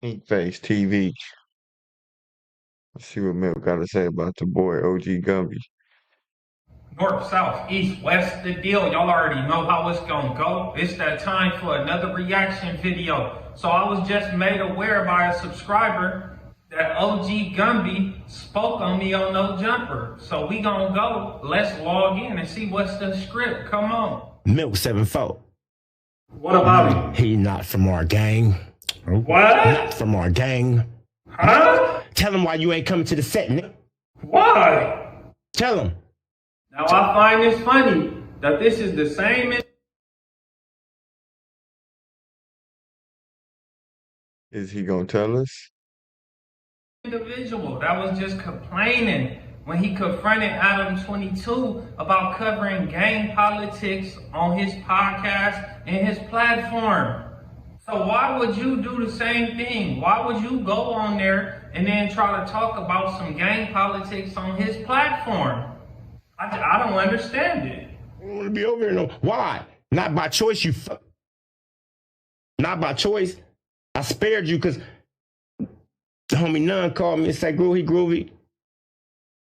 InkFaceTv. Let's see what Milk got to say about the boy Og Gumby. North, south, east, west, the deal. Y'all already know how it's gonna go. It's that time for another reaction video. So I was just made aware by a subscriber that Og Gumby spoke on me on No Jumper. So we gonna go. Let's log in and see what's the script. Come on. Milk74. What about him? He not from our gang. What? Not from our gang. Huh? Tell him why you ain't coming to the set, nigga. Why? Tell him. Now I find this funny that this is the same. Is he gonna tell us? Individual that was just complaining when he confronted Adam 22 about covering gang politics on his podcast and his platform. So why would you do the same thing? Why would you go on there and then try to talk about some gang politics on his platform? I don't understand it. I don't want to be over here. No. Why? Not by choice, you fuck. Not by choice. I spared you because the homie Nunn called me and said, groovy.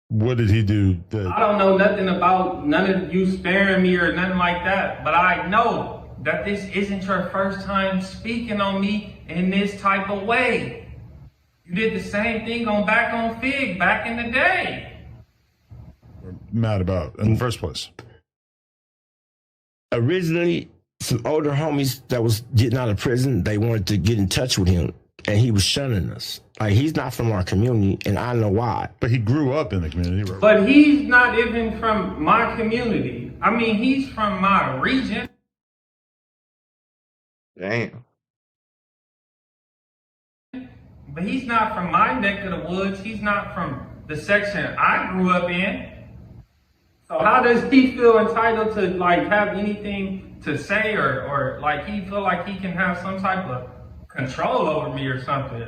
What did he do? I don't know nothing about none of you sparing me or nothing like that, but I know that this isn't your first time speaking on me in this type of way. You did the same thing back on Fig back in the day. Mad about in the first place? Originally, some older homies that was getting out of prison, they wanted to get in touch with him, and he was shunning us. Like, he's not from our community, and I know why. But he grew up in the community, right? But he's not even from my community. I mean, he's from my region. Damn. But he's not from my neck of the woods. He's not from the section I grew up in. So how does he feel entitled to like have anything to say or like he feel like he can have some type of control over me or something?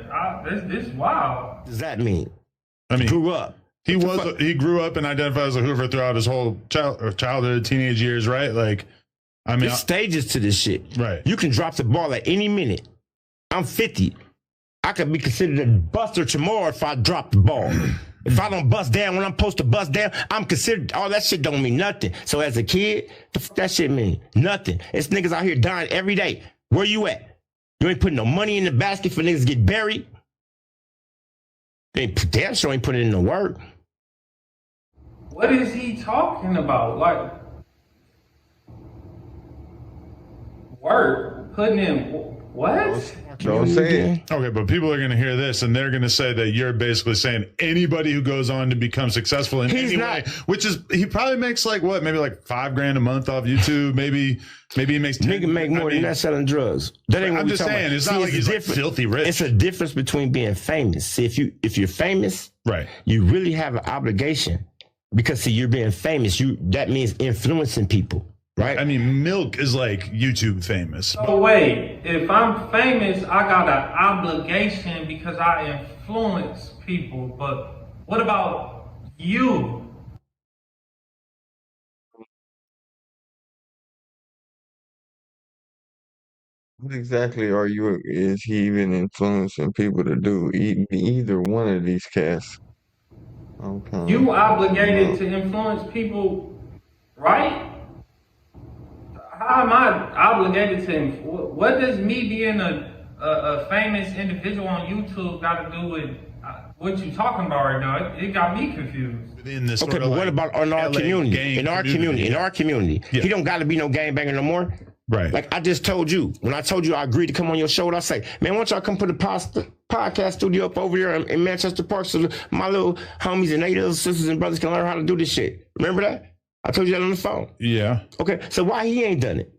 This wild. What does that mean? I mean, Grew up. he grew up and identified as a hoover throughout his whole childhood, teenage years, right? Like, I mean, There's stages to this shit. Right. You can drop the ball at any minute. I'm 50. I could be considered a buster tomorrow if I drop the ball. If I don't bust down when I'm supposed to bust down, I'm considered, all that shit don't mean nothing. So as a kid, the fuck that shit mean? Nothing. It's niggas out here dying every day. Where you at? You ain't putting no money in the basket for niggas to get buried. They damn sure ain't putting in the work. What is he talking about? Like, work? Putting in what? Don't say it. okay, but people are going to hear this and they're going to say that you're basically saying anybody who goes on to become successful in any way, which is, he probably makes like what, maybe like $5,000 a month off YouTube. Maybe he makes 10, Nigga make more than that selling drugs. That ain't what I'm we just talking saying, about. it's not like he's like filthy rich. It's a difference between being famous. See, if you're famous, right, you really have an obligation because see, you're being famous. That means influencing people. Right. I mean, Milk is like YouTube famous. So wait, if I'm famous, I got an obligation because I influence people. But what about you? What exactly is he even influencing people to do? Either one of these cats. Okay. You obligated to influence people, right? How am I obligated to? What does me being a famous individual on YouTube got to do with what you talking about right now? It got me confused. Within this Okay, but what about in our community? In our community, he don't got to be no gangbanger no more. Right. Like I just told you, when I told you I agreed to come on your show, I say, man, why don't y'all come put a podcast studio up over there in Manchester Park so my little homies and they little sisters and brothers can learn how to do this shit. Remember that? I told you that on the phone. Yeah. Okay, so why he ain't done it?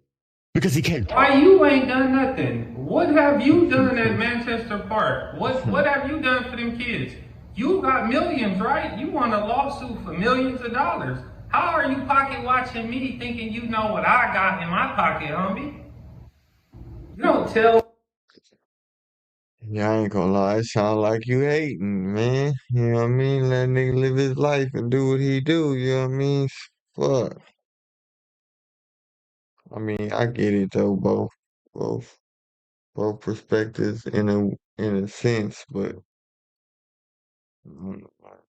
Because he can't. Why you ain't done nothing? What have you done at Manchester Park? What have you done for them kids? You got millions, right? You won a lawsuit for millions of dollars. How are you pocket watching me thinking you know what I got in my pocket, homie? You don't tell. Yeah, I ain't gonna lie, it sound like you hating, man. You know what I mean? Let nigga live his life and do what he do, you know what I mean? Fuck. I mean, I get it though, both perspectives in a in a sense, but I don't know,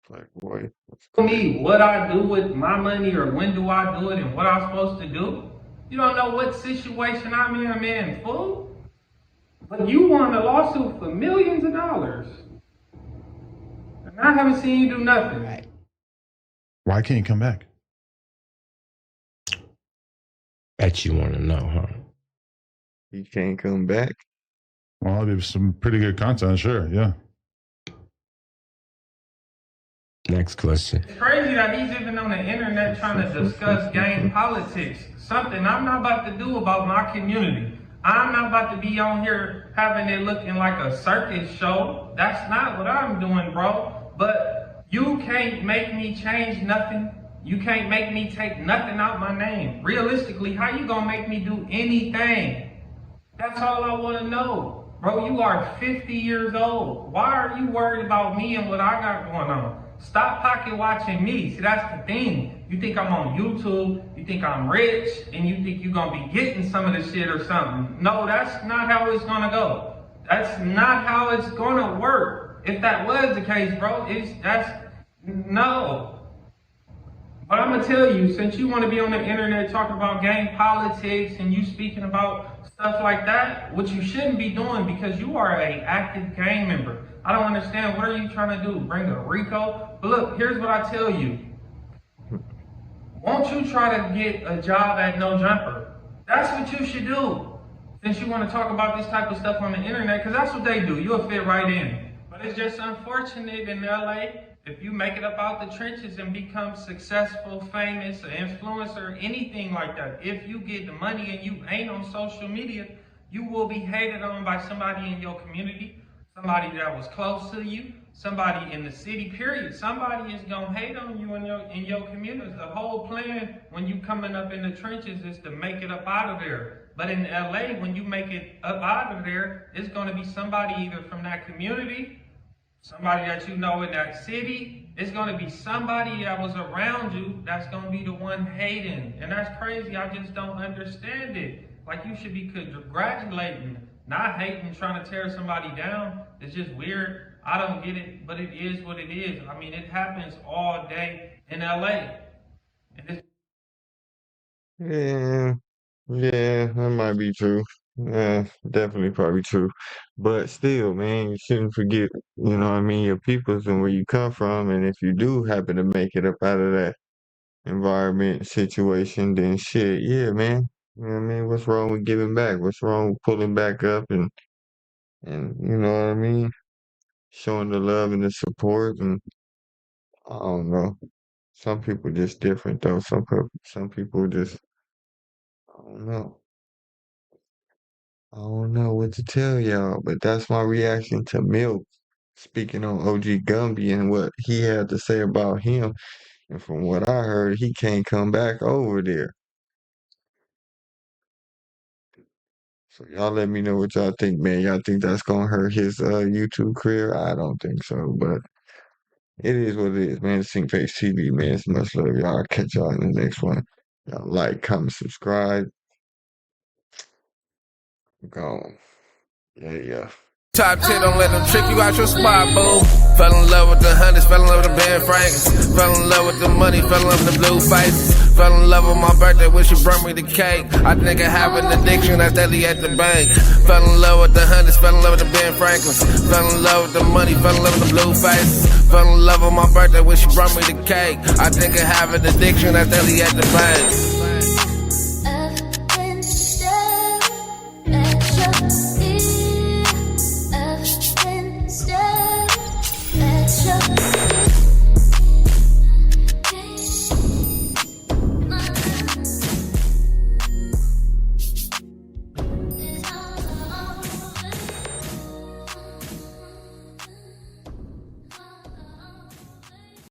like boy, it's Me, crazy. what I do with my money or when do I do it and what I'm supposed to do? You don't know what situation I'm in, man, fool. But you won a lawsuit for millions of dollars. And I haven't seen you do nothing. Right. Why can't you come back? Bet you want to know, huh? He can't come back. Well, there's some pretty good content, sure. Yeah. Next question. It's crazy that he's even on the internet trying to discuss gang politics. Something I'm not about to do about my community. I'm not about to be on here having it looking like a circus show. That's not what I'm doing, bro. But you can't make me change nothing. You can't make me take nothing out my name. Realistically, how you gonna make me do anything? That's all I want to know. Bro, you are 50 years old. Why are you worried about me and what I got going on? Stop pocket watching me. See, that's the thing. You think I'm on YouTube, you think I'm rich, and you think you're going to be getting some of the shit or something. No, that's not how it's going to go. That's not how it's going to work. If that was the case, bro, no. But I'm going to tell you, since you want to be on the internet talking about gang politics and you speaking about stuff like that, what you shouldn't be doing, because you are an active gang member. I don't understand. What are you trying to do? Bring a RICO? But look, here's what I tell you. Won't you try to get a job at No Jumper? That's what you should do. Since you want to talk about this type of stuff on the internet, because that's what they do. You'll fit right in. But it's just unfortunate in LA, if you make it up out the trenches and become successful, famous, an influencer, anything like that, if you get the money and you ain't on social media, you will be hated on by somebody in your community, somebody that was close to you, somebody in the city, period. Somebody is gonna hate on you in your community. The whole plan when you coming up in the trenches is to make it up out of there. But in LA, when you make it up out of there, it's gonna be somebody either from that community, somebody that you know in that city. It's going to be somebody that was around you that's going to be the one hating. And that's crazy. I just don't understand it. Like, you should be congratulating, not hating, trying to tear somebody down. It's just weird. I don't get it, but it is what it is. I mean, it happens all day in LA. And Yeah, yeah, that might be true. Yeah, definitely probably true. But still, man, you shouldn't forget, you know what I mean, your peoples and where you come from. And if you do happen to make it up out of that environment situation, then shit, yeah, man. You know what I mean? What's wrong with giving back? What's wrong with pulling back up and you know what I mean? Showing the love and the support and I don't know. Some people just different though. Some people just I don't know. I don't know what to tell y'all, but that's my reaction to Milk speaking on OG Gumby and what he had to say about him. And from what I heard, he can't come back over there. So y'all let me know what y'all think, man. Y'all think that's gonna hurt his YouTube career? I don't think so, but it is what it is, man. It's InkFaceTv, man. It's much love, y'all. I'll catch y'all in the next one. Y'all like, comment, subscribe. Gone. Yeah. Top 10, don't let them trick you out your spot, boo. Fell in love with the hundreds, fell in love with the Ben Frankens. Fell in love with the money, fell in love with the blue faces. Fell in love with my birthday, wish you brought me the cake. I think I have an addiction that's daily at the bank. Fell in love with the hundreds, fell in love with the Ben Frankens. Fell in love with the money, fell in love with the blue faces. Fell in love with my birthday, wish you brought me the cake. I think I have an addiction that's daily at the bank.